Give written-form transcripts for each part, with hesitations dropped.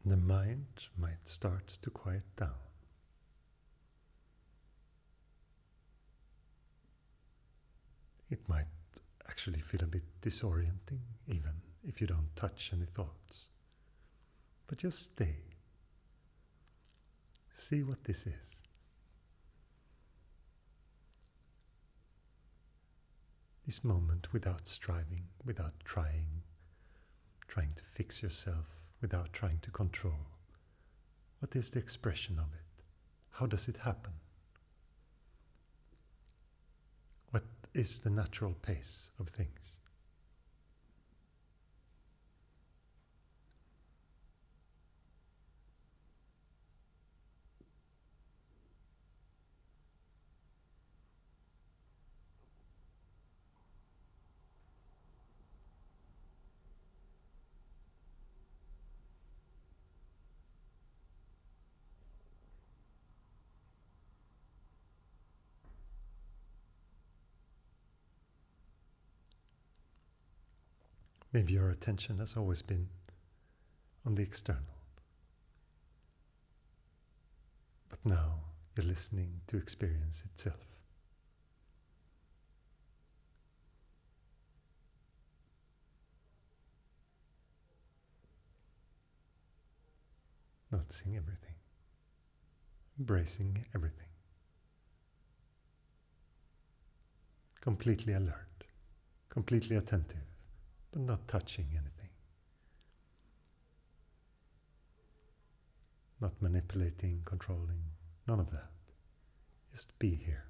The mind might start to quiet down. It might actually feel a bit disorienting, even if you don't touch any thoughts. But just stay. See what this is. This moment without striving, without trying to fix yourself, without trying to control. What is the expression of it? How does it happen? What is the natural pace of things? Maybe your attention has always been on the external. But now you're listening to experience itself. Noticing everything. Embracing everything. Completely alert. Completely attentive. But not touching anything. Not manipulating, controlling, none of that. Just be here.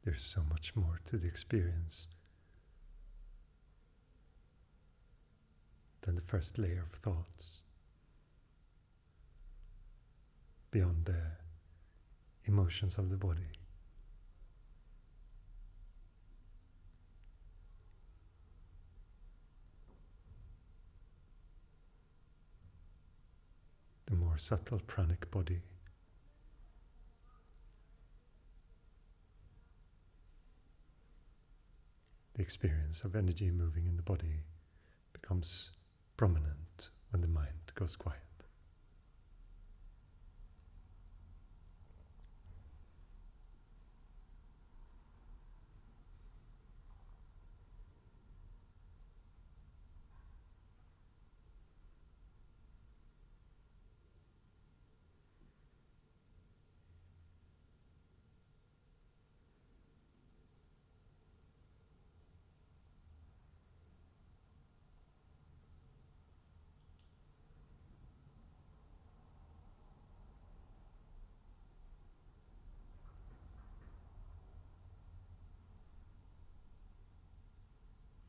There's so much more to the experience than the first layer of thoughts. Beyond the emotions of the body. The more subtle pranic body. The experience of energy moving in the body becomes prominent when the mind goes quiet.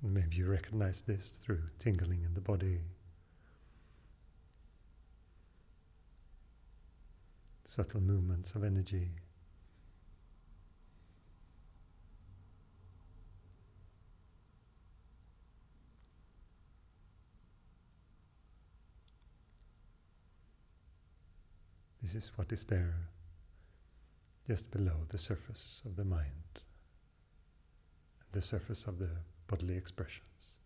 Maybe you recognize this through tingling in the body, subtle movements of energy. This is what is there just below the surface of the mind and the surface of the bodily expressions.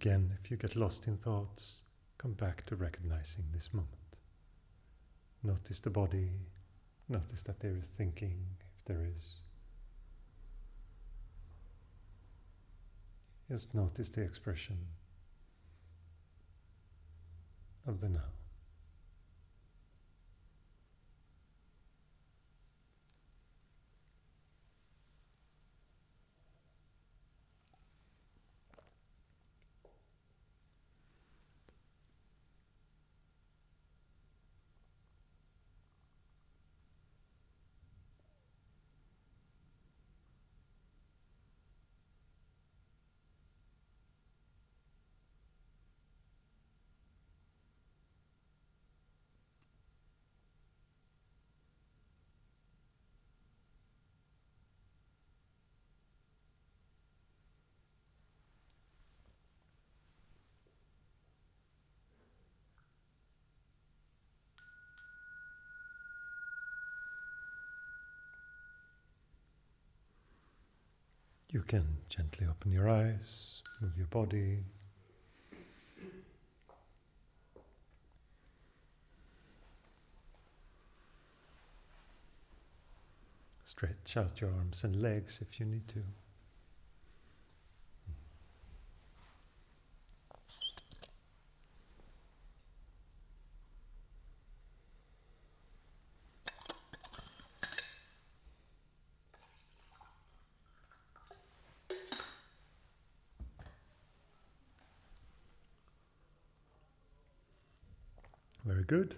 again, if you get lost in thoughts, come back to recognizing this moment. Notice the body, notice that there is thinking, if there is. Just notice the expression of the now. You can gently open your eyes, move your body. Stretch out your arms and legs if you need to. Very good.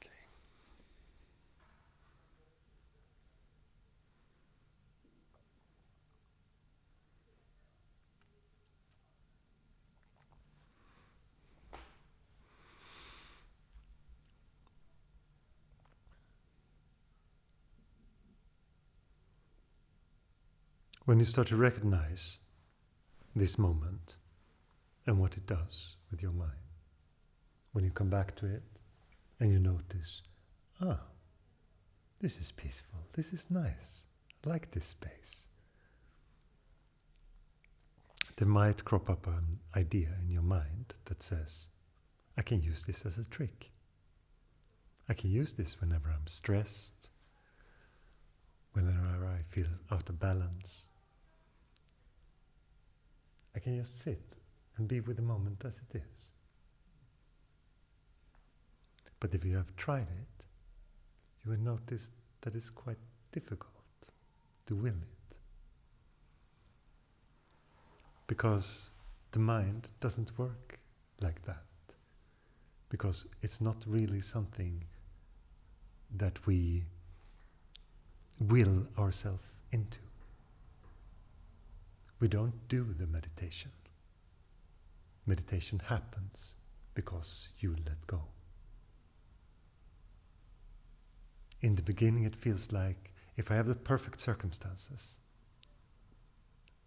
Okay. When you start to recognize this moment and what it does with your mind, when you come back to it and you notice, this is peaceful, this is nice, I like this space. There might crop up an idea in your mind that says, I can use this as a trick. I can use this whenever I'm stressed, whenever I feel out of balance. I can just sit and be with the moment as it is. But if you have tried it, you will notice that it's quite difficult to will it. Because the mind doesn't work like that. Because it's not really something that we will ourselves into. We don't do the meditation. Meditation happens because you let go. In the beginning it feels like if I have the perfect circumstances,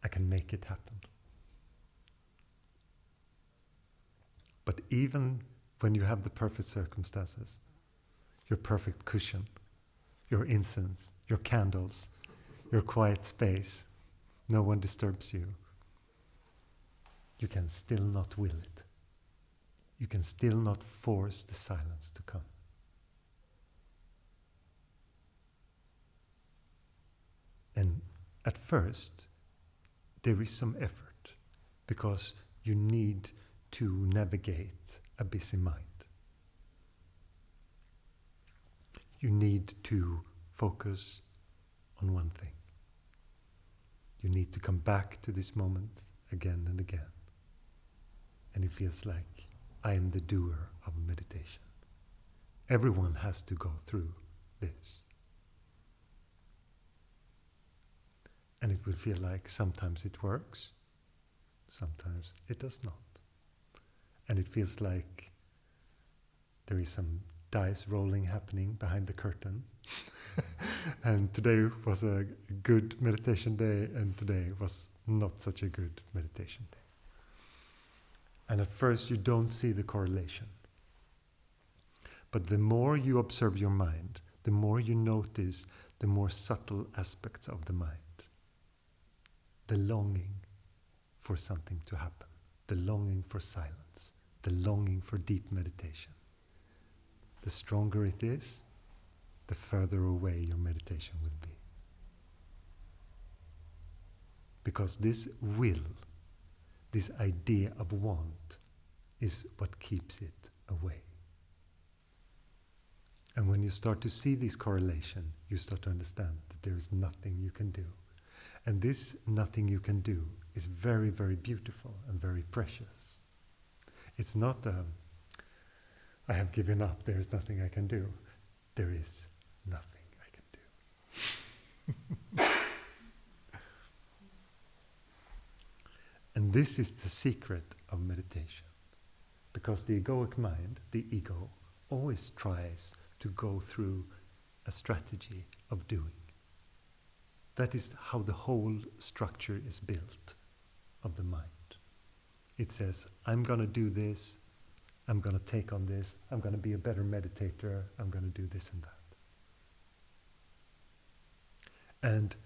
I can make it happen. But even when you have the perfect circumstances, your perfect cushion, your incense, your candles, your quiet space, no one disturbs you, you can still not will it. You can still not force the silence to come. And at first, there is some effort, because you need to navigate a busy mind. You need to focus on one thing. You need to come back to this moment again and again. And it feels like I am the doer of meditation. Everyone has to go through this. And it will feel like sometimes it works, sometimes it does not. And it feels like there is some dice rolling happening behind the curtain. And today was a good meditation day, and today was not such a good meditation day. And at first you don't see the correlation. But the more you observe your mind, the more you notice the more subtle aspects of the mind. The longing for something to happen, the longing for silence, the longing for deep meditation. The stronger it is, the further away your meditation will be. Because this will, this idea of want, is what keeps it away. And when you start to see this correlation, you start to understand that there is nothing you can do. And this nothing you can do is very, very beautiful and very precious. It's not I have given up, there is nothing I can do. There is nothing I can do. And this is the secret of meditation. Because the egoic mind, the ego, always tries to go through a strategy of doing. That is how the whole structure is built of the mind. It says, I'm going to do this, I'm going to take on this, I'm going to be a better meditator, I'm going to do this and that. And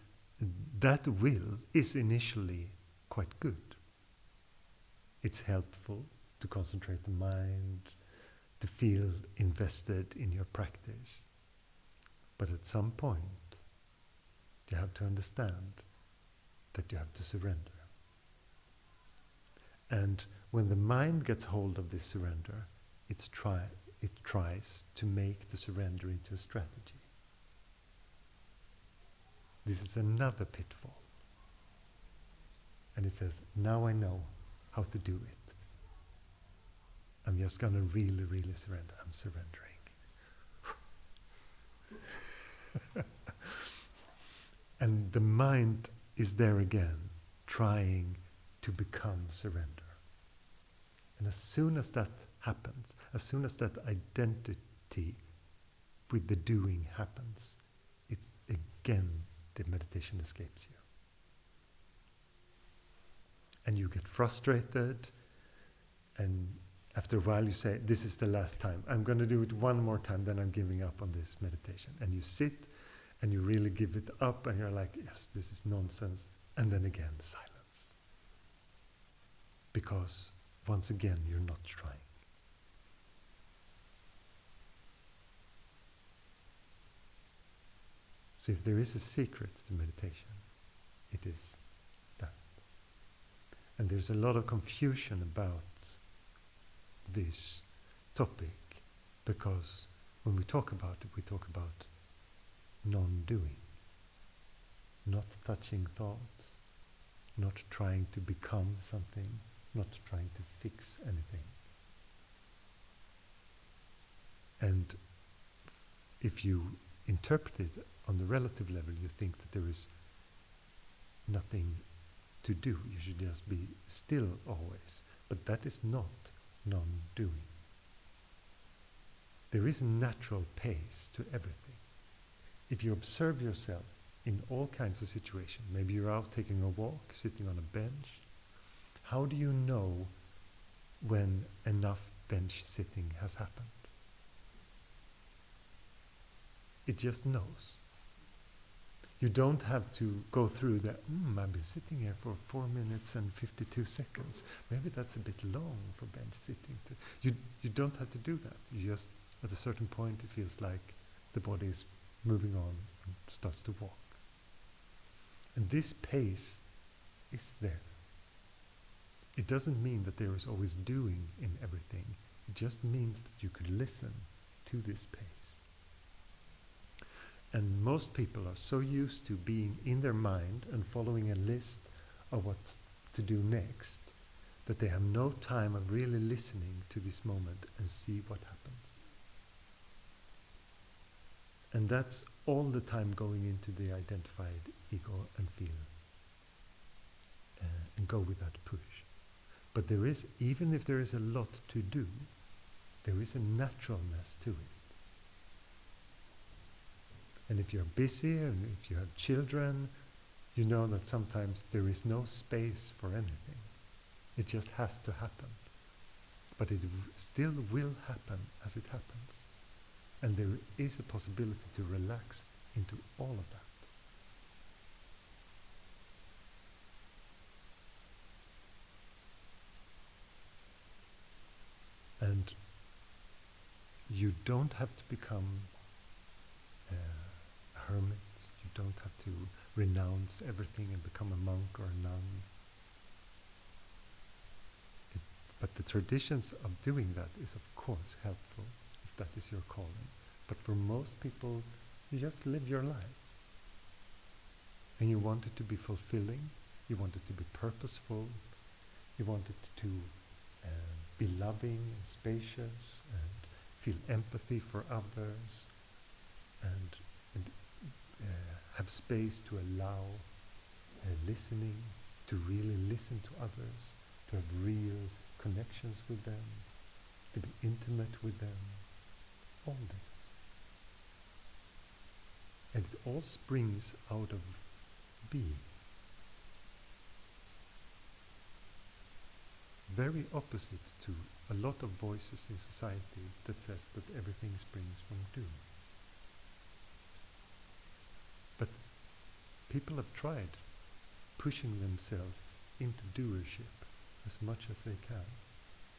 that will is initially quite good. It's helpful to concentrate the mind, to feel invested in your practice. But at some point, you have to understand that you have to surrender. And when the mind gets hold of this surrender, it tries to make the surrender into a strategy. This is another pitfall. And it says, now I know how to do it. I'm just going to really, really surrender. I'm surrendering. And the mind is there again, trying to become surrender. And as soon as that happens, as soon as that identity with the doing happens, it's again the meditation escapes you. And you get frustrated, and after a while you say, this is the last time. I'm going to do it one more time, then I'm giving up on this meditation. And you sit, and you really give it up, and you're like, yes, this is nonsense. And then again, silence. Because once again, you're not trying. So if there is a secret to meditation, it is that. And there's a lot of confusion about this topic, because when we talk about it, we talk about non-doing, not touching thoughts, not trying to become something, not trying to fix anything. And if you interpret it on the relative level, you think that there is nothing to do. You should just be still always. But that is not non-doing. There is a natural pace to everything. If you observe yourself in all kinds of situations, maybe you're out taking a walk, sitting on a bench, how do you know when enough bench sitting has happened? It just knows. You don't have to go through that, I've been sitting here for 4 minutes and 52 seconds. Maybe that's a bit long for bench sitting. You don't have to do that. You just, at a certain point, it feels like the body is moving on and starts to walk. And this pace is there. It doesn't mean that there is always doing in everything. It just means that you could listen to this pace. And most people are so used to being in their mind and following a list of what to do next, that they have no time of really listening to this moment and see what happens. And that's all the time going into the identified ego and feel. And go with that push. But there is, even if there is a lot to do, there is a naturalness to it. And if you're busy and if you have children, you know that sometimes there is no space for anything. It just has to happen. But it still will happen as it happens. And there is a possibility to relax into all of that. And you don't have to become a hermit. You don't have to renounce everything and become a monk or a nun. But the traditions of doing that is of course helpful, if that is your calling. But for most people, you just live your life. And you want it to be fulfilling, you want it to be purposeful, you want it to be loving and spacious and feel empathy for others and have space to allow listening, to really listen to others, to have real connections with them, to be intimate with them, all this. And it all springs out of being. Very opposite to a lot of voices in society that says that everything springs from doing. But people have tried pushing themselves into doership as much as they can.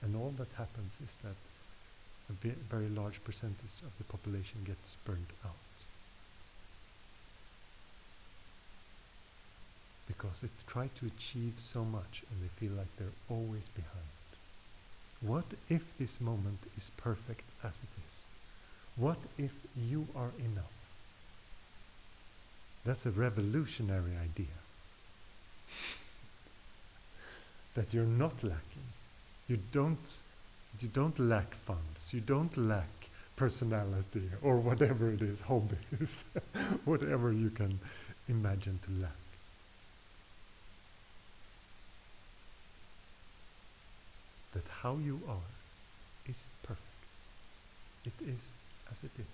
And all that happens is that a very large percentage of the population gets burnt out. Because they try to achieve so much and they feel like they're always behind. What if this moment is perfect as it is? What if you are enough? That's a revolutionary idea. That you're not lacking. You don't lack funds. You don't lack personality or whatever it is, hobbies, whatever you can imagine to lack. That how you are is perfect. It is as it is.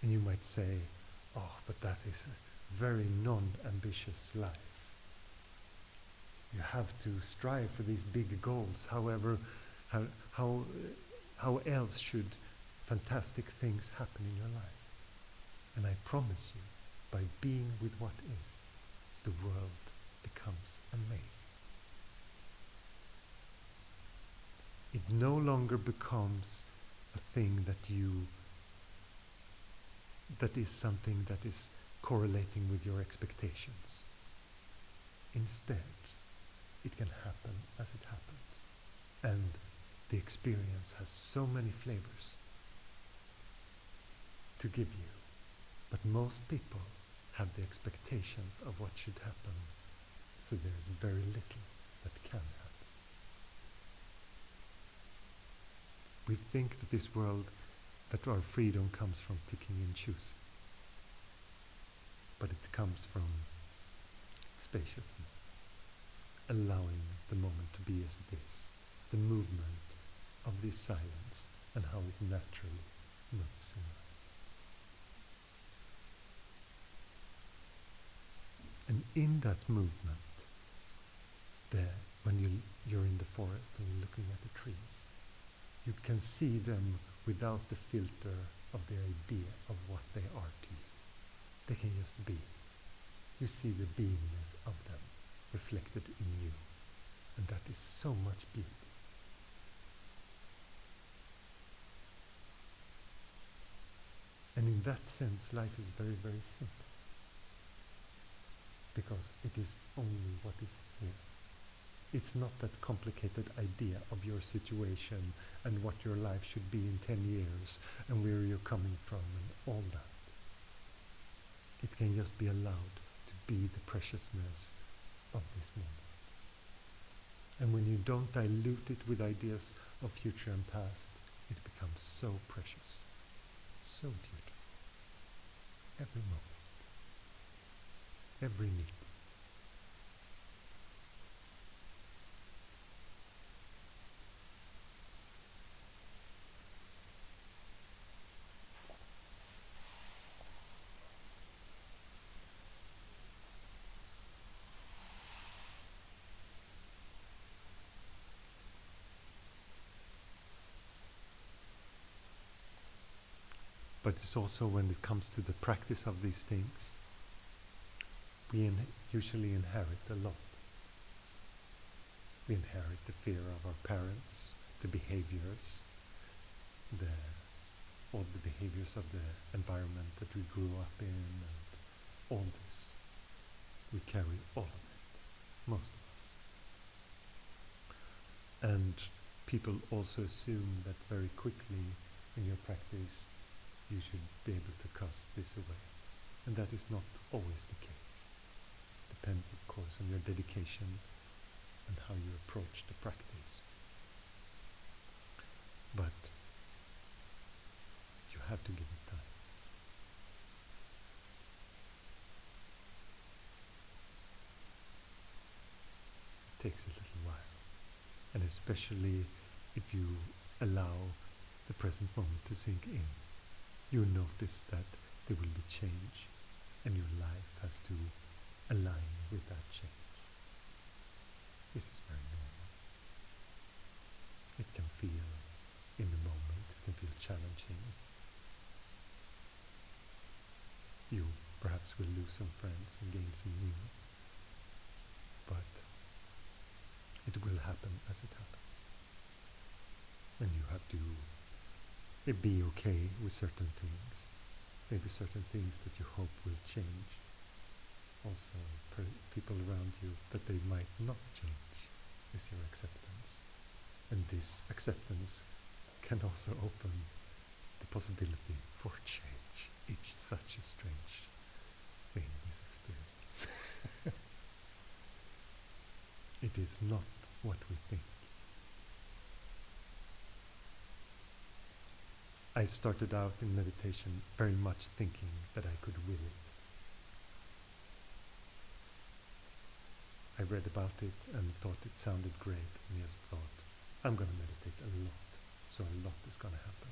And you might say, oh, but that is a very non-ambitious life. You have to strive for these big goals. However, how else should fantastic things happen in your life? And I promise you, by being with what is, the world becomes amazing. It no longer becomes a thing that is something that is correlating with your expectations. Instead, it can happen as it happens. And the experience has so many flavors to give you. But most people have the expectations of what should happen, so there's very little that can happen. We think that this world, that our freedom comes from picking and choosing. But it comes from spaciousness, allowing the moment to be as it is, the movement of this silence and how it naturally moves in life. And in that movement, when you're in the forest and you're looking at the trees, you can see them without the filter of the idea of what they are to you. They can just be. You see the beingness of them reflected in you. And that is so much beauty. And in that sense, life is very, very simple. Because it is only what is here. It's not that complicated idea of your situation and what your life should be in 10 years and where you're coming from and all that. It can just be allowed to be the preciousness of this moment. And when you don't dilute it with ideas of future and past, it becomes so precious, so beautiful. Every moment. Every meeting. But it's also when it comes to the practice of these things, we usually inherit a lot. We inherit the fear of our parents, the behaviors, all the behaviors of the environment that we grew up in, and all this. We carry all of it, most of us. And people also assume that very quickly in your practice you should be able to cast this away. And that is not always the case. Depends, of course, on your dedication and how you approach the practice. But you have to give it time. It takes a little while. And especially if you allow the present moment to sink in, you notice that there will be change, and your life has to align with that change. This is very normal. It can feel, in the moment, it can feel challenging. You perhaps will lose some friends and gain some new, but it will happen as it happens. And you have to be okay with certain things. Maybe certain things that you hope will change. Also, people around you, that they might not change, is your acceptance. And this acceptance can also open the possibility for change. It's such a strange thing, this experience. It is not what we think. I started out in meditation very much thinking that I could will it. I read about it and thought it sounded great, and just thought, I'm going to meditate a lot, so a lot is going to happen.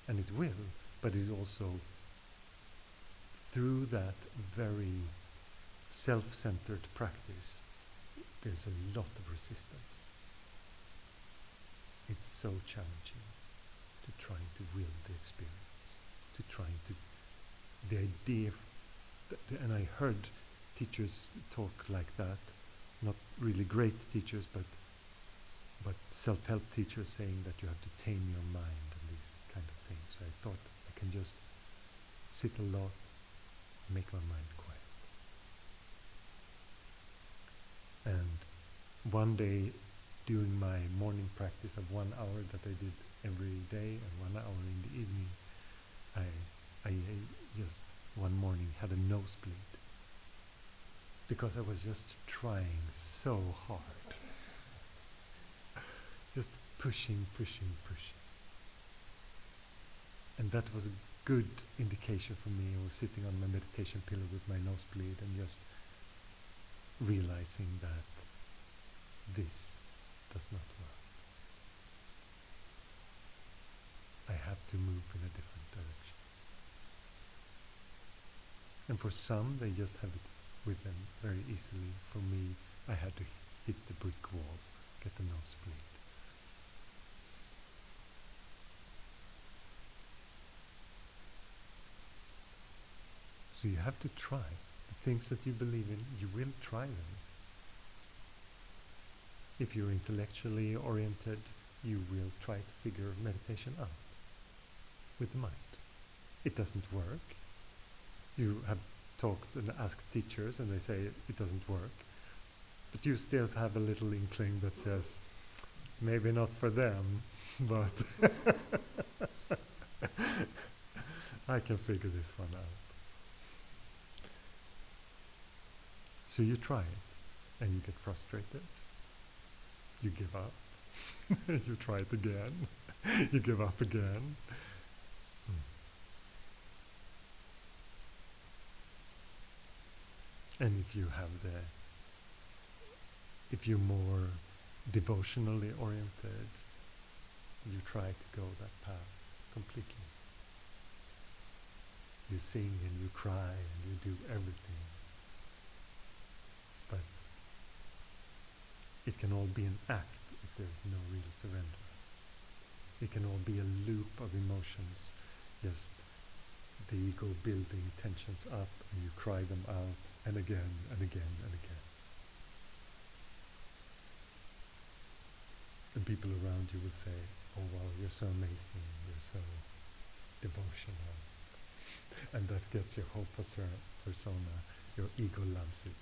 And it will, but it also, through that very self-centered practice, there's a lot of resistance. It's so challenging to trying to will the experience, to trying to, the idea, and I heard teachers talk like that, not really great teachers, but self-help teachers saying that you have to tame your mind and these kind of things. So I thought I can just sit a lot, make my mind quiet. And one day, during my morning practice of 1 hour that I did every day and 1 hour in the evening, I just one morning had a nosebleed because I was just trying so hard. Just pushing. And that was a good indication for me. I was sitting on my meditation pillow with my nosebleed and just realizing that this does not work. I have to move in a different direction. And for some, they just have it with them very easily. For me, I had to hit the brick wall, get the nosebleed. So you have to try. The things that you believe in, you will try them. If you're intellectually oriented, you will try to figure meditation out with the mind. It doesn't work. You have talked and asked teachers and they say it doesn't work. But you still have a little inkling that says, maybe not for them, but I can figure this one out. So you try it and you get frustrated. You give up. You try it again. You give up again. And if you're more devotionally oriented, you try to go that path completely. You sing and you cry and you do everything. But it can all be an act if there is no real surrender. It can all be a loop of emotions just the ego building tensions up, and you cry them out, and again, and again, and again. And people around you will say, oh wow, you're so amazing, you're so devotional. And that gets your whole persona. Your ego loves it.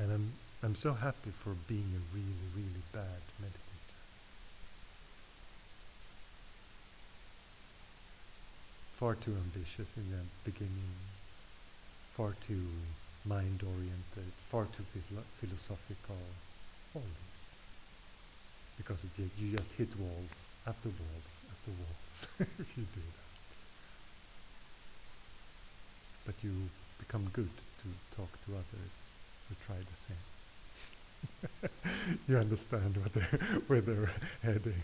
And I'm so happy for being a really, really bad meditator. Far too ambitious in the beginning, far too mind-oriented, far too philosophical, all this. Because you just hit walls after walls after walls if you do that. But you become good to talk to others who try the same. You understand where they're heading.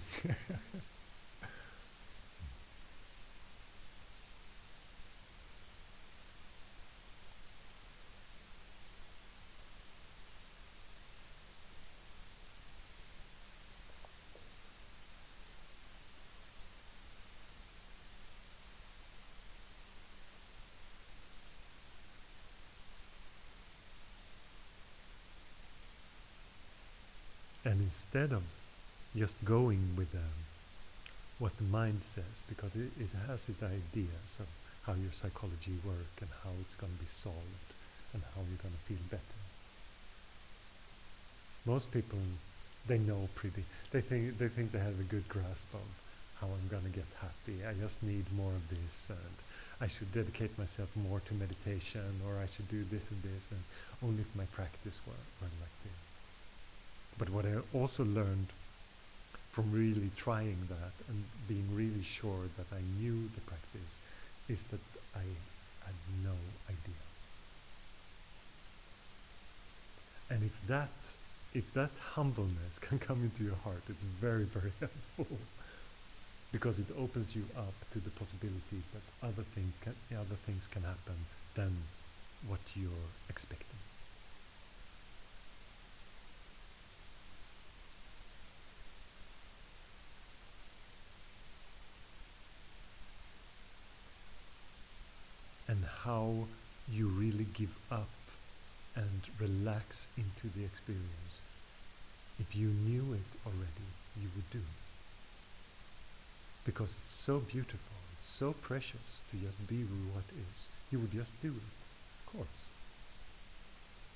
And instead of just going with what the mind says, because it has its ideas of how your psychology works and how it's going to be solved and how you're going to feel better. Most people, they know they think they have a good grasp of how I'm going to get happy. I just need more of this, and I should dedicate myself more to meditation, or I should do this and this, and only if my practice were like this. But what I also learned from really trying that and being really sure that I knew the practice is that I had no idea. And if that humbleness can come into your heart, it's very, very helpful, because it opens you up to the possibilities that other things can happen than what you're expecting. And how you really give up and relax into the experience. If you knew it already, you would do it. Because it's so beautiful, it's so precious to just be with what is. You would just do it, of course.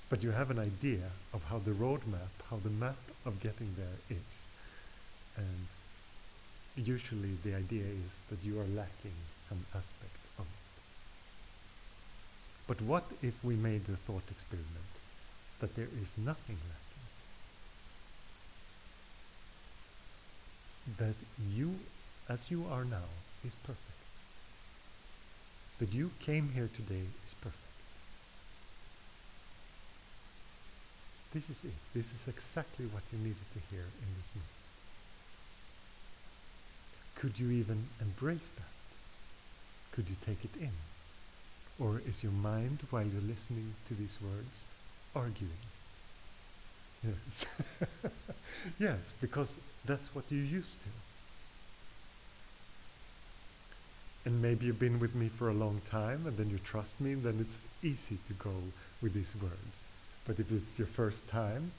But you have an idea of how the roadmap, how the map of getting there is. And usually the idea is that you are lacking some aspect of it. But what if we made the thought experiment that there is nothing lacking? That you, as you are now, is perfect. That you came here today is perfect. This is it. This is exactly what you needed to hear in this moment. Could you even embrace that? Could you take it in? Or is your mind, while you're listening to these words, arguing? Yes. Yes, because that's what you're used to. And maybe you've been with me for a long time, and then you trust me, and then it's easy to go with these words. But if it's your first time,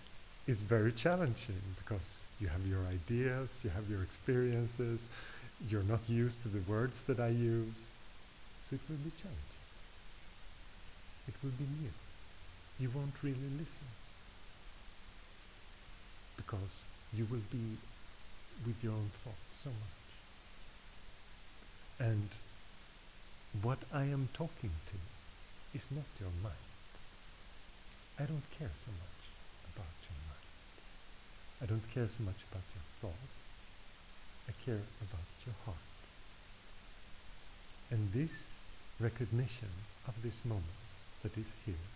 it's very challenging, because you have your ideas, you have your experiences, you're not used to the words that I use, so it will be challenging. It will be new. You won't really listen, because you will be with your own thoughts so much. And what I am talking to is not your mind. I don't care so much about your mind. I don't care so much about your thoughts. I care about your heart. And this recognition of this moment that is here,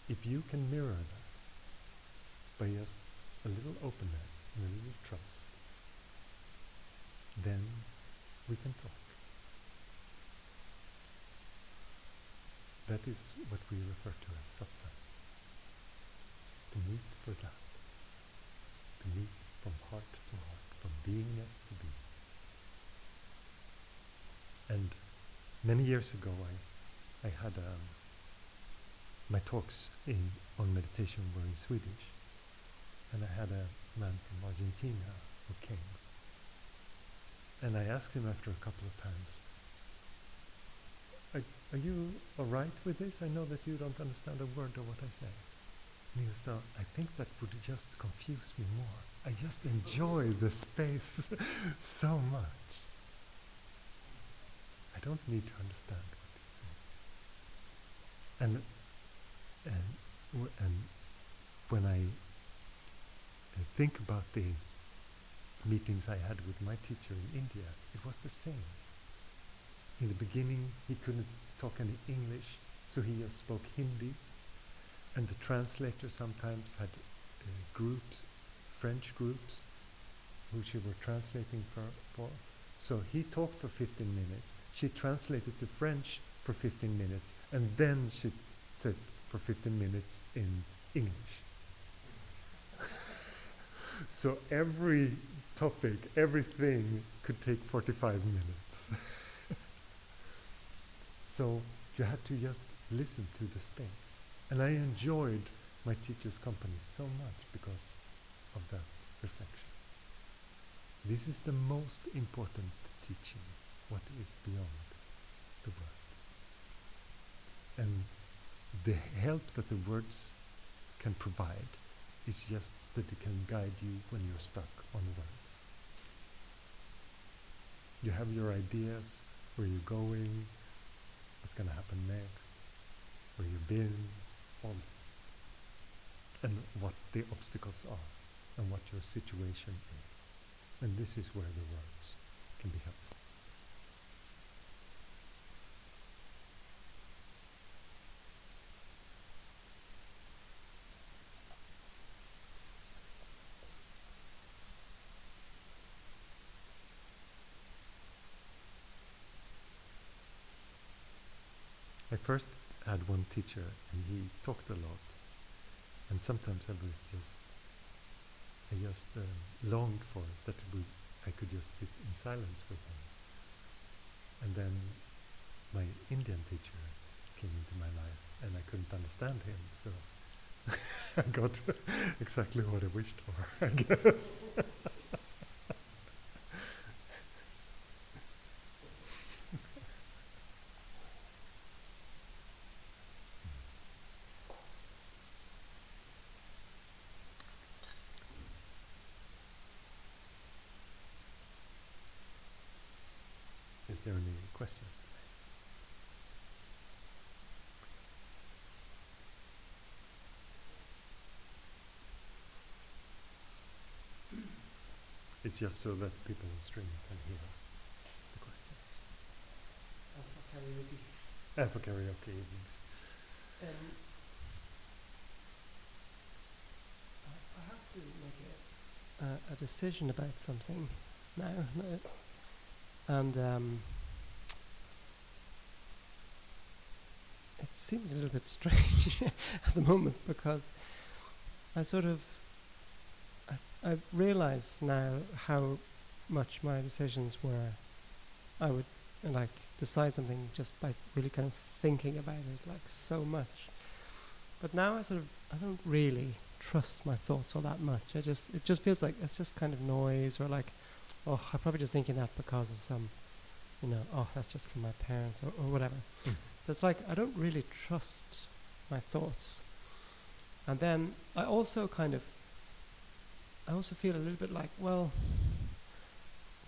if you can mirror that by just a little openness and a little trust, then we can talk. That is what we refer to as satsang. To meet for that. To meet from heart to heart, from beingness to being. And many years ago I had my talks on meditation were in Swedish, and I had a man from Argentina who came. And I asked him after a couple of times, are you alright with this? I know that you don't understand a word of what I say. And he was so, I think that would just confuse me more. I just enjoy the space so much. I don't need to understand what he's saying. And when I think about the meetings I had with my teacher in India, it was the same. In the beginning, he couldn't talk any English, so he just spoke Hindi. And the translator sometimes had groups, French groups, which we were translating for. So he talked for 15 minutes. She translated to French for 15 minutes, and then she said for 15 minutes in English. So every topic, everything could take 45 minutes. So you had to just listen to the space. And I enjoyed my teacher's company so much because of that reflection. This is the most important teaching, what is beyond the words. And the help that the words can provide is just that it can guide you when you're stuck on words. You have your ideas, where you're going, what's going to happen next, where you've been, all this. And what the obstacles are, and what your situation is. And this is where the words can be helpful. I first had one teacher, and he talked a lot, and sometimes I just longed for that I could just sit in silence with him. And then my Indian teacher came into my life, and I couldn't understand him, so I got exactly what I wished for, I guess. Is there any questions? It's just so that people in stream can hear the questions. And for karaoke evenings. I have to make a decision about something now. And it seems a little bit strange at the moment, because I realize now how much my decisions were, I would decide something just by really kind of thinking about it so much. But now I don't really trust my thoughts all that much. It just feels like it's just kind of noise, or I'm probably just thinking that because of some, that's just from my parents or whatever. Mm. So it's I don't really trust my thoughts. And then I also feel a little bit well,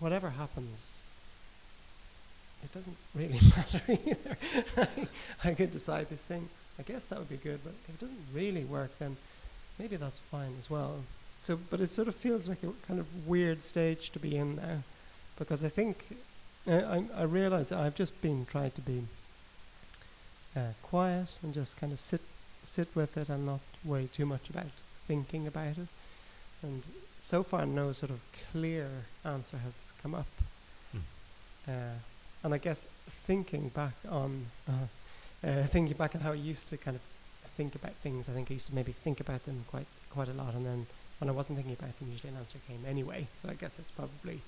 whatever happens, it doesn't really matter either. I could decide this thing. I guess that would be good, but if it doesn't really work, then maybe that's fine as well. So, but it sort of feels like a kind of weird stage to be in now, because I think I realize that I've just been trying to be quiet and just kind of sit with it and not worry too much about thinking about it. And so far, no sort of clear answer has come up. And I guess thinking back on thinking back on how I used to kind of think about things. I think I used to maybe think about them quite a lot, and then when I wasn't thinking about them, usually an answer came anyway. So I guess it's probably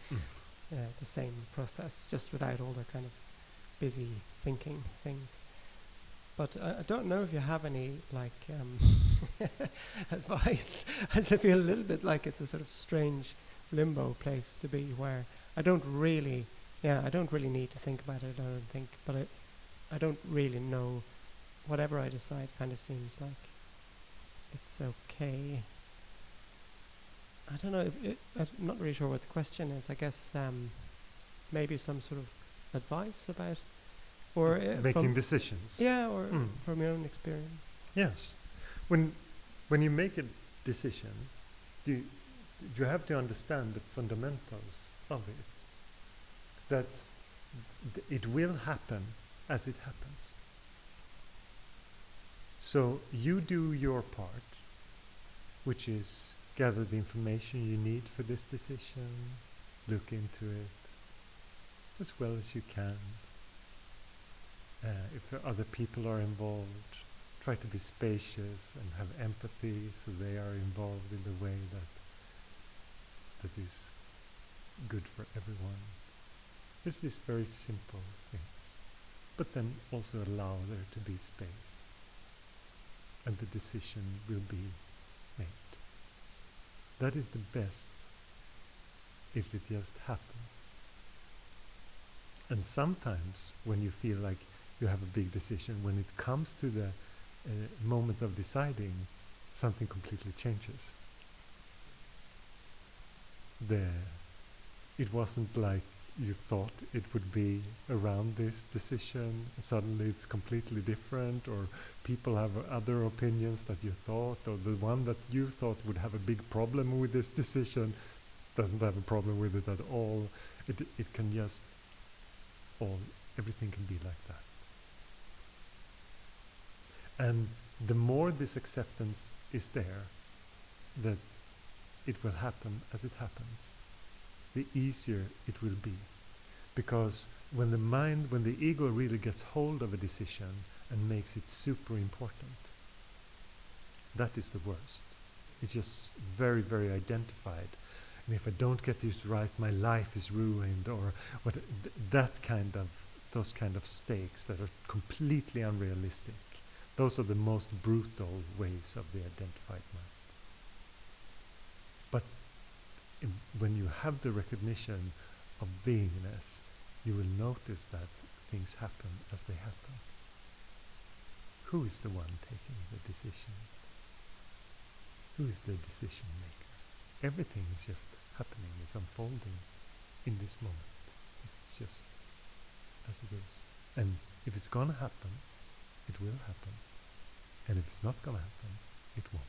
the same process, just without all the kind of busy thinking things. But I don't know if you have any advice, as I feel a little bit like it's a sort of strange limbo place to be, where I don't really need to think about it. I don't think, but I don't really know. Whatever I decide kind of seems like it's okay. I don't know. I'm not really sure what the question is. I guess maybe some sort of advice about, or making decisions. Yeah, or from your own experience. Yes, when you make a decision, you have to understand the fundamentals of it. That it will happen as it happens. So you do your part, which is gather the information you need for this decision, look into it as well as you can. If there other people are involved, try to be spacious and have empathy so they are involved in the way that is good for everyone. This is very simple things, but then also allow there to be space, and the decision will be made. That is the best if it just happens. And sometimes when you feel like you have a big decision, when it comes to the moment of deciding, something completely changes. It wasn't like you thought it would be around this decision. Suddenly it's completely different, or people have other opinions that you thought, or the one that you thought would have a big problem with this decision doesn't have a problem with it at all. It can just everything can be like that. And the more this acceptance is there, that it will happen as it happens, the easier it will be. Because when the ego really gets hold of a decision and makes it super important, that is the worst. It's just very, very identified. And if I don't get this right, my life is ruined, or those kind of stakes that are completely unrealistic. Those are the most brutal ways of the identified mind. But when you have the recognition of beingness, you will notice that things happen as they happen. Who is the one taking the decision? Who is the decision maker? Everything is just happening, it's unfolding in this moment. It's just as it is. And if it's gonna happen, it will happen. And if it's not gonna happen, it won't.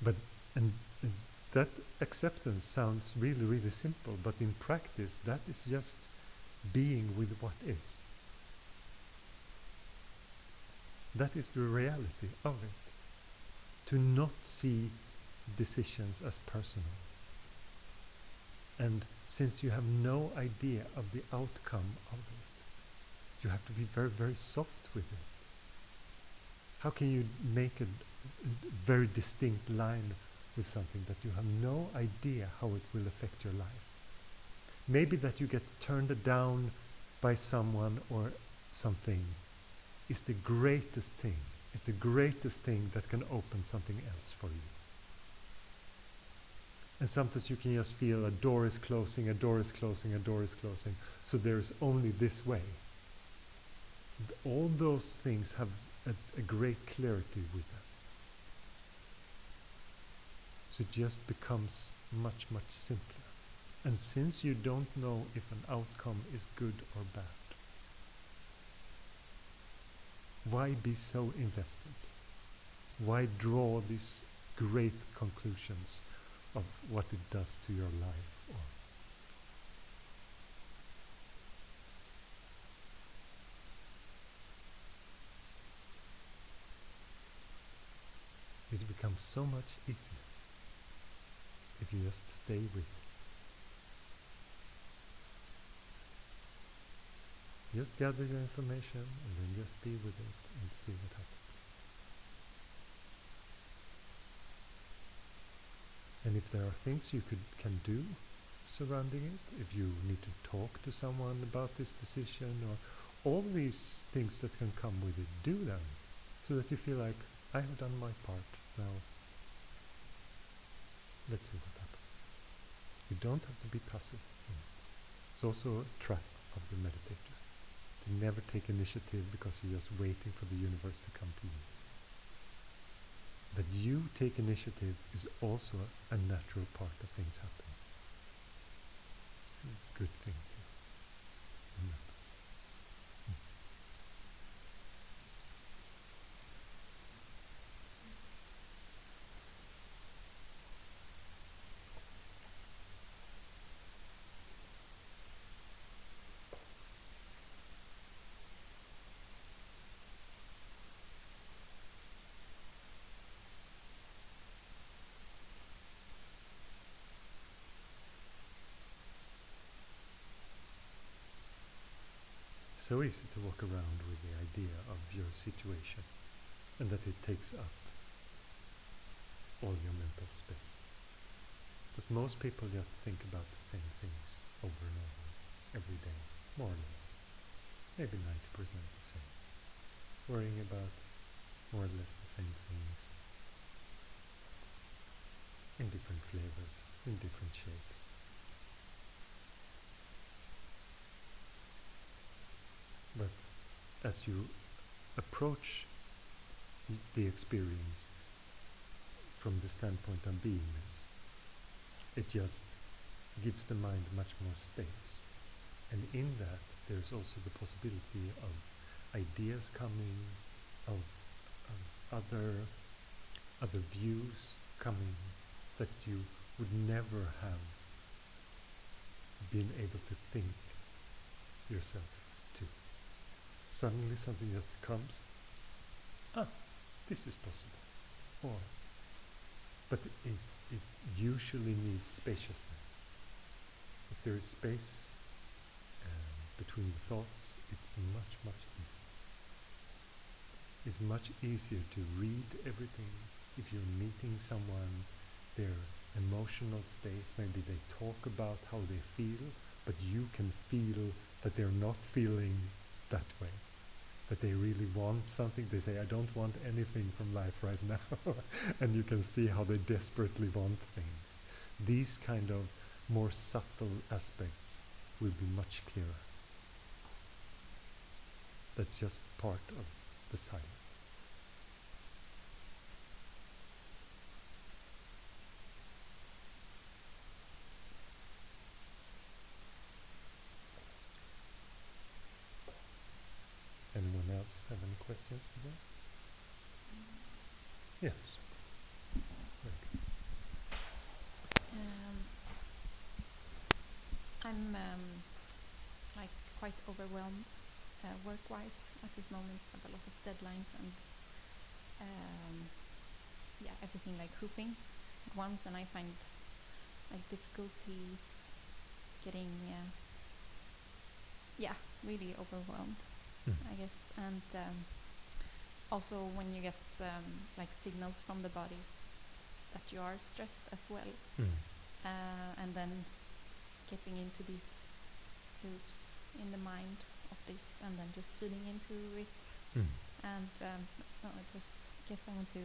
But and that acceptance sounds really, really simple, but in practice that is just being with what is. That is the reality of it. To not see decisions as personal. And since you have no idea of the outcome of it, you have to be very, very soft with it. How can you make a very distinct line with something that you have no idea how it will affect your life? Maybe that you get turned down by someone or something is the greatest thing. Is the greatest thing that can open something else for you. And sometimes you can just feel a door is closing, a door is closing, a door is closing. So there's only this way. All those things have a great clarity with them. So it just becomes much, much simpler. And since you don't know if an outcome is good or bad, why be so invested? Why draw these great conclusions of what it does to your life? Or it becomes so much easier if you just stay with it. Just gather your information and then just be with it and see what happens. And if there are things you can do surrounding it, if you need to talk to someone about this decision, or all these things that can come with it, do them, so that you feel like, I have done my part, now let's see what happens. You don't have to be passive. It's also a trap of the meditator, to never take initiative because you're just waiting for the universe to come to you. That you take initiative is also a natural part of things happening. It's a good thing to remember. So easy to walk around with the idea of your situation and that it takes up all your mental space. Because most people just think about the same things over and over, every day, more or less. Maybe 90% the same. Worrying about more or less the same things in different flavors, in different shapes. But as you approach the experience from the standpoint of beingness, it just gives the mind much more space. And in that, there's also the possibility of ideas coming, of other views coming that you would never have been able to think yourself to. Suddenly something just comes. This is possible. But it usually needs spaciousness. If there is space between the thoughts, it's much, much easier. It's much easier to read everything. If you're meeting someone, their emotional state, maybe they talk about how they feel, but you can feel that they're not feeling that way. That they really want something. They say, I don't want anything from life right now. And you can see how they desperately want things. These kind of more subtle aspects will be much clearer. That's just part of the silence. Anyone else have any questions for that? Yes. Okay. I'm like quite overwhelmed work-wise at this moment. I have a lot of deadlines and everything like hooping at once, and I find like difficulties getting really overwhelmed. I guess, and also when you get like signals from the body that you are stressed as well, and then getting into these loops in the mind of this, and then just feeding into it, and I just guess I want to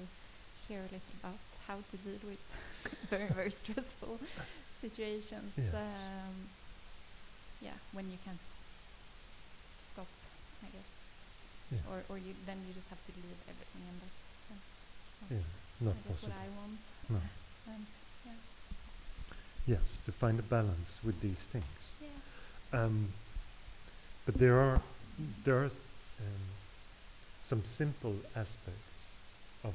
hear a little about how to deal with very, very stressful situations. Yes. When you can't stop, I guess. Yeah. Or you just have to leave everything, and that's not I guess possible. what I want. No. Yeah. Yes, to find a balance with these things. Yeah. But there are some simple aspects of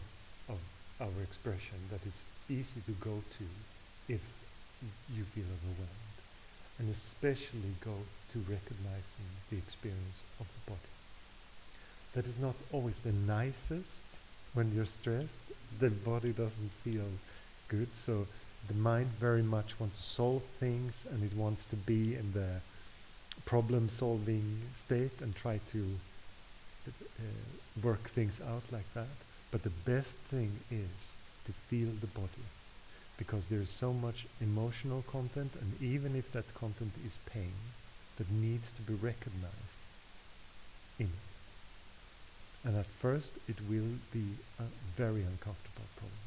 our expression that is easy to go to if you feel overwhelmed, and especially go to recognizing the experience of the body. That is not always the nicest when you're stressed. The body doesn't feel good, so the mind very much wants to solve things, and it wants to be in the problem-solving state and try to work things out like that. But the best thing is to feel the body, because there's so much emotional content, and even if that content is pain, that needs to be recognized in it. And at first it will be a very uncomfortable problem.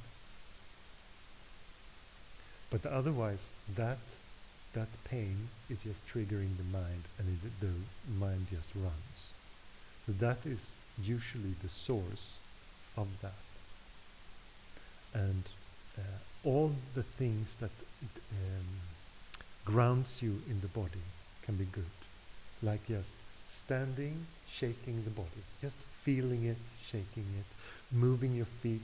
But otherwise that pain is just triggering the mind, and the mind just runs. So that is usually the source of that. And all the things that grounds you in the body can be good. Like just standing, shaking the body, just feeling it, shaking it, moving your feet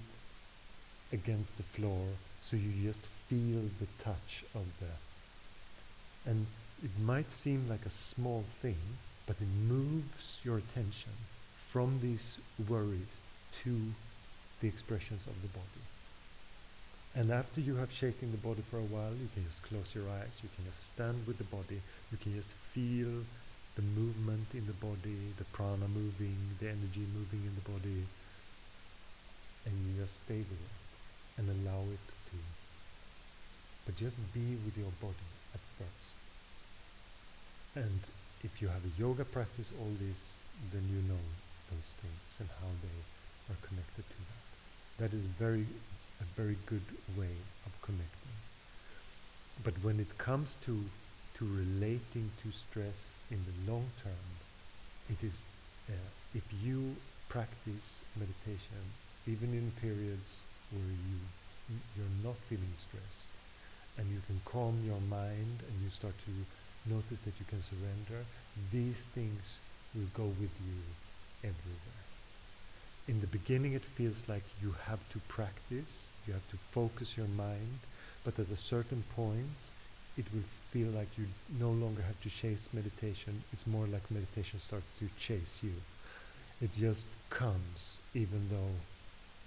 against the floor so you just feel the touch of the... And it might seem like a small thing, but it moves your attention from these worries to the expressions of the body. And after you have shaken the body for a while, you can just close your eyes, you can just stand with the body, you can just feel the movement in the body, the prana moving, the energy moving in the body, and you just stay with it and allow it to. But just be with your body at first. And if you have a yoga practice, all this, then you know those things and how they are connected to that. That is a very good way of connecting. But when it comes to relating to stress in the long term, it is if you practice meditation, even in periods where you're not feeling stressed, and you can calm your mind and you start to notice that you can surrender, these things will go with you everywhere. In the beginning it feels like you have to practice, you have to focus your mind, but at a certain point it will feel like you no longer have to chase meditation. It's more like meditation starts to chase you. It just comes even though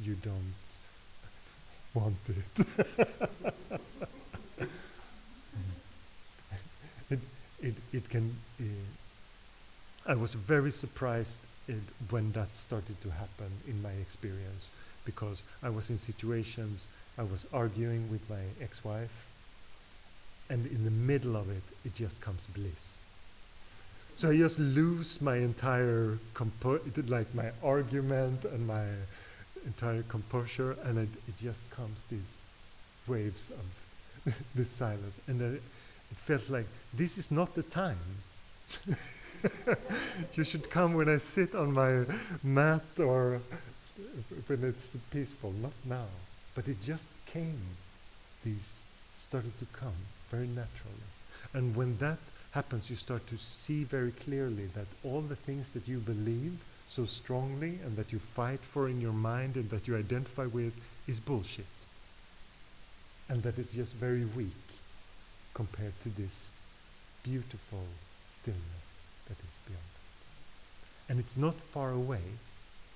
you don't want it. It can... I was very surprised when that started to happen in my experience, because I was in situations, I was arguing with my ex-wife, and in the middle of it, it just comes bliss. So I just lose my entire like my argument and my entire composure, and it just comes these waves of this silence, and it felt like this is not the time. You should come when I sit on my mat or when it's peaceful, not now. But it just came. These started to come very naturally. And when that happens, you start to see very clearly that all the things that you believe so strongly and that you fight for in your mind and that you identify with is bullshit. And that it's just very weak compared to this beautiful stillness that is beyond. And it's not far away.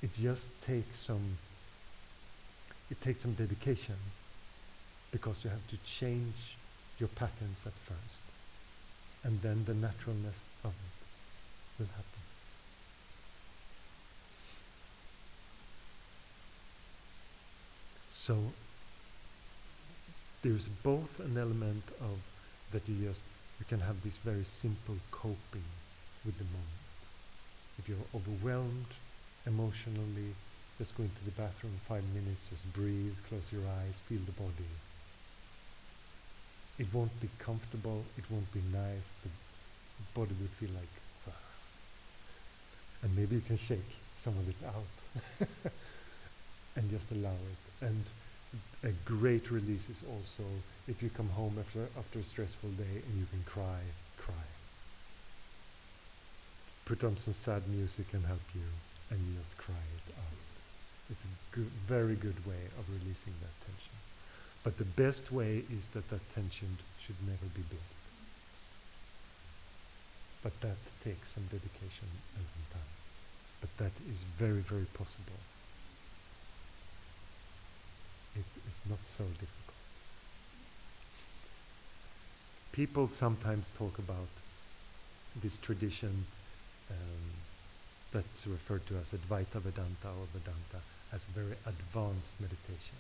It just takes some dedication, because you have to change your patterns at first, and then the naturalness of it will happen. So there's both an element of that you can have this very simple coping with the moment. If you're overwhelmed emotionally, just go into the bathroom 5 minutes, just breathe, close your eyes, feel the body. It won't be comfortable, it won't be nice, the body will feel like, ugh. And maybe you can shake some of it out and just allow it. And a great release is also if you come home after a stressful day and you can cry. Put on some sad music and help you, and you just cry it out. It's a very good way of releasing that tension. But the best way is that tension should never be built. But that takes some dedication and some time. But that is very, very possible. It is not so difficult. People sometimes talk about this tradition that's referred to as Advaita Vedanta or Vedanta as very advanced meditation.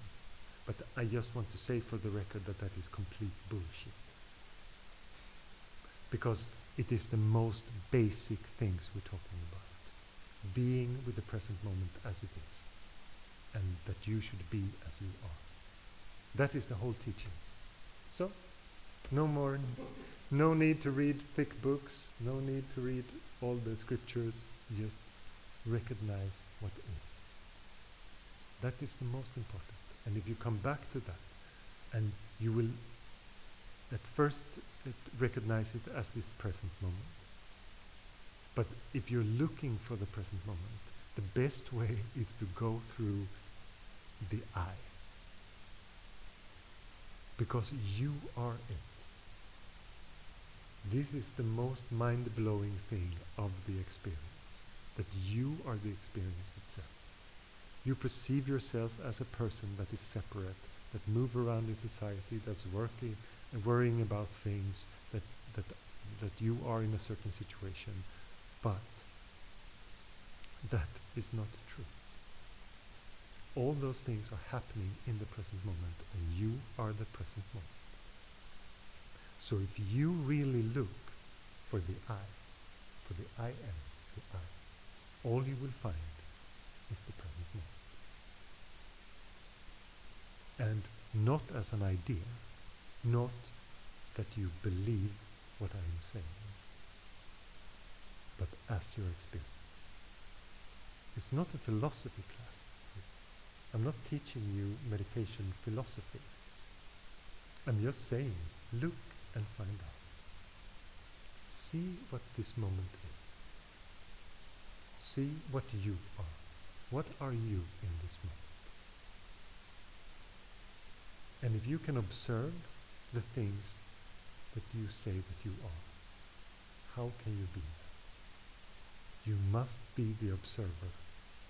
But I just want to say for the record that that is complete bullshit. Because it is the most basic things we're talking about. Being with the present moment as it is. And that you should be as you are. That is the whole teaching. So, no need to read thick books, no need to read all the scriptures, just recognize what is. That is the most important. And if you come back to that, and you will at first recognize it as this present moment. But if you're looking for the present moment, the best way is to go through the I. Because you are it. This is the most mind-blowing thing of the experience, that you are the experience itself. You perceive yourself as a person that is separate, that move around in society, that's working and worrying about things, that you are in a certain situation, but that is not true. All those things are happening in the present moment, and you are the present moment. So if you really look for the I am, the I, all you will find is the present moment. And not as an idea, not that you believe what I am saying, but as your experience. It's not a philosophy class. I'm not teaching you meditation philosophy. I'm just saying, look and find out. See what this moment is. See what you are. What are you in this moment? And if you can observe the things that you say that you are, how can you be that? You must be the observer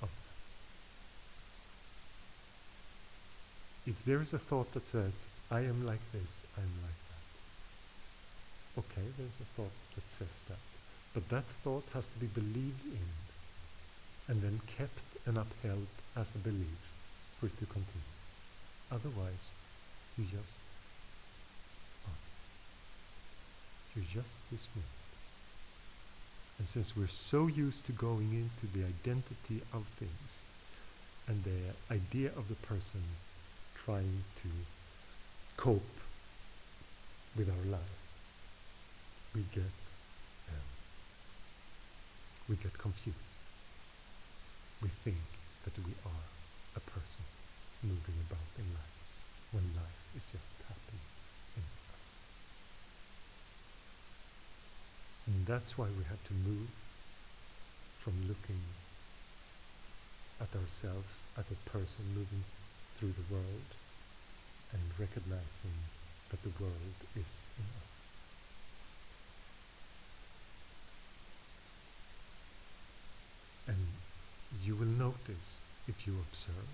of that. If there is a thought that says, I am like this, I am like that. Okay, there's a thought that says that. But that thought has to be believed in and then kept and upheld as a belief for it to continue. Otherwise, you just are. You're just this moment. And since we're so used to going into the identity of things and the idea of the person trying to cope with our life, we get confused. We think that we are a person moving about in life, when life is just happening in us. And that's why we have to move from looking at ourselves as a person moving through the world and recognizing that the world is in us. And you will notice, if you observe,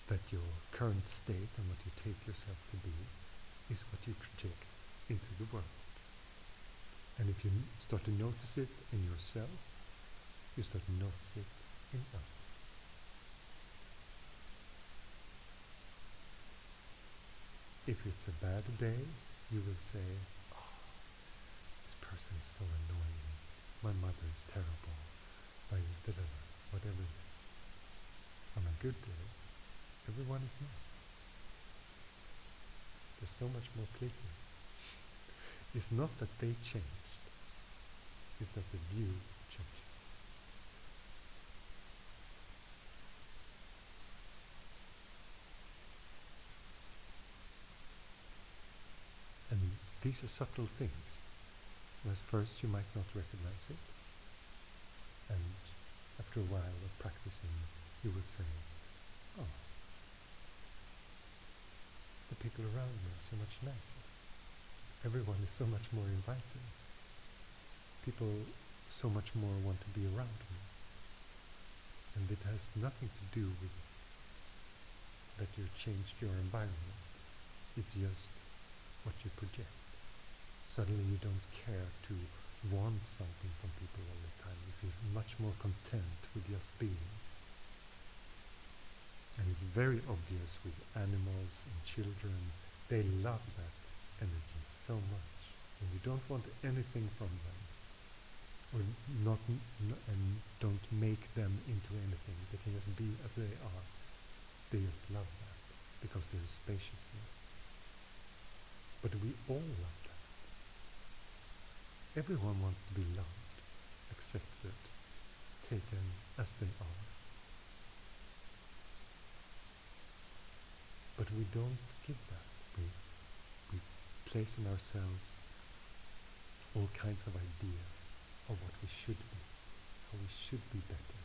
that your current state and what you take yourself to be is what you project into the world. And if you start to notice it in yourself, you start to notice it in others. If it's a bad day, you will say, oh, this person is so annoying. My mother is terrible. Whatever it is. On a good day, everyone is nice. They're so much more pleasing. It's not that they changed. It's that the view changes. And these are subtle things. At first you might not recognize it. And after a while of practicing, you will say, oh, the people around me are so much nicer. Everyone is so much more inviting. People so much more want to be around me. And it has nothing to do with that you changed your environment. It's just what you project. Suddenly you don't care to want something from people all the time. We feel much more content with just being. And it's very obvious with animals and children. They love that energy so much. And we don't want anything from them. Or and don't make them into anything. They can just be as they are. They just love that because there is spaciousness. But we all love that. Everyone wants to be loved, accepted, taken as they are. But we don't give that. We place in ourselves all kinds of ideas of what we should be, how we should be better.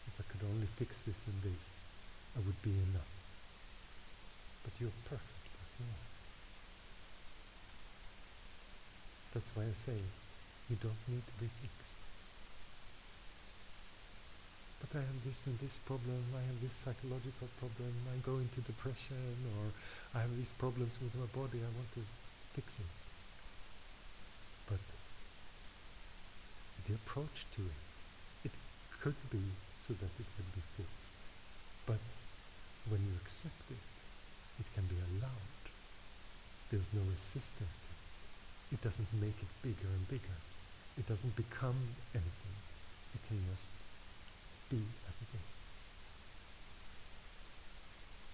If I could only fix this and this, I would be enough. But you're perfect as you are. That's why I say, you don't need to be fixed. But I have this and this problem, I have this psychological problem, I go into depression, or I have these problems with my body, I want to fix it. But the approach to it could be so that it can be fixed. But when you accept it, it can be allowed. There's no resistance to it. It doesn't make it bigger and bigger. It doesn't become anything. It can just be as it is.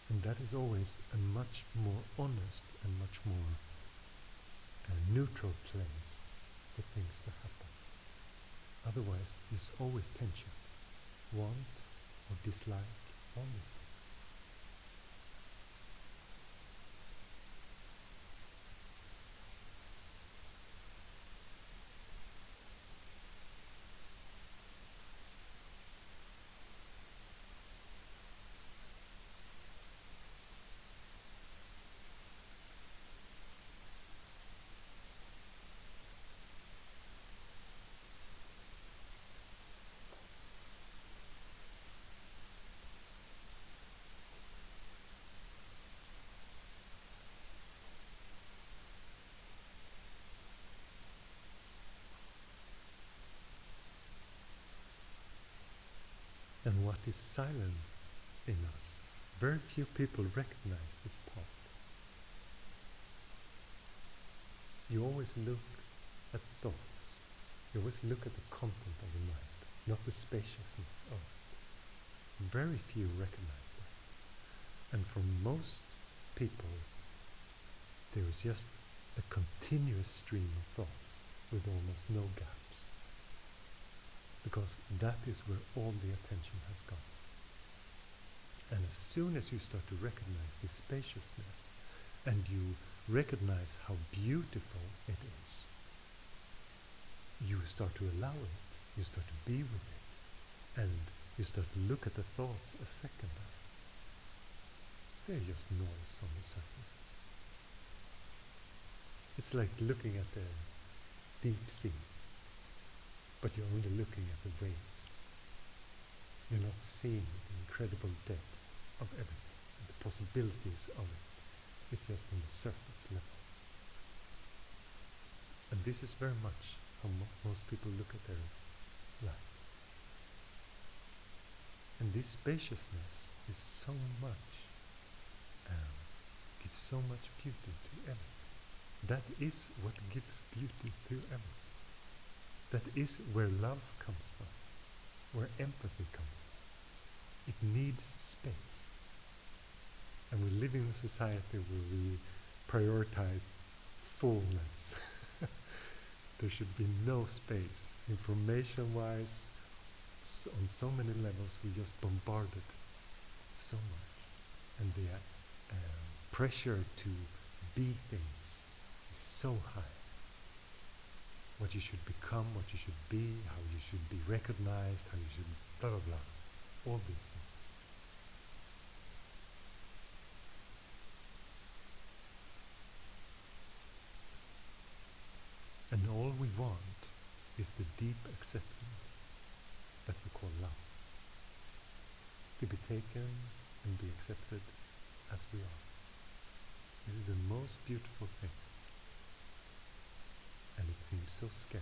And that is always a much more honest and much more neutral place for things to happen. Otherwise, there's always tension. Want or dislike, all these things. And what is silent in us? Very few people recognize this part. You always look at thoughts. You always look at the content of the mind, not the spaciousness of it. Very few recognize that. And for most people, there is just a continuous stream of thoughts with almost no gaps. Because that is where all the attention has gone. And as soon as you start to recognize this spaciousness, and you recognize how beautiful it is, you start to allow it, you start to be with it, and you start to look at the thoughts as secondary. They're just noise on the surface. It's like looking at the deep sea. But you're only looking at the waves. You're not seeing the incredible depth of everything, the possibilities of it. It's just on the surface level. And this is very much how most people look at their life. And this spaciousness is so much, gives so much beauty to everything. That is what gives beauty to everything. That is where love comes from, where empathy comes from. It needs space. And we live in a society where we prioritize fullness. There should be no space. Information-wise, on so many levels, we just bombarded so much. And the pressure to be things is so high. What you should become, what you should be, how you should be recognized, how you should blah blah blah. All these things. And all we want is the deep acceptance that we call love. To be taken and be accepted as we are. This is the most beautiful thing. And it seems so scarce.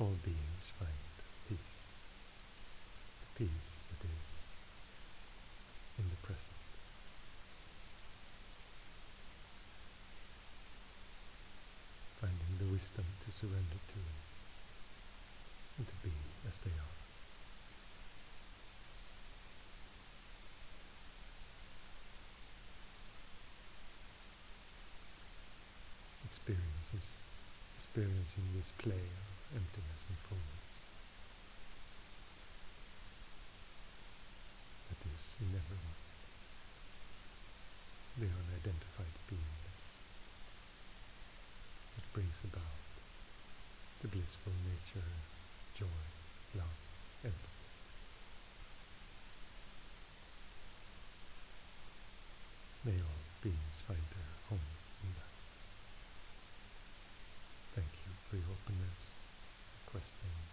all beings find peace, the peace that is in the present. Finding the wisdom to surrender to it and to be as they are. Experiencing this play of emptiness and fullness that is in everyone, the unidentified beingness that brings about the blissful nature, joy, love, empathy. May all beings find their home in that. Thank you for your openness, your questions,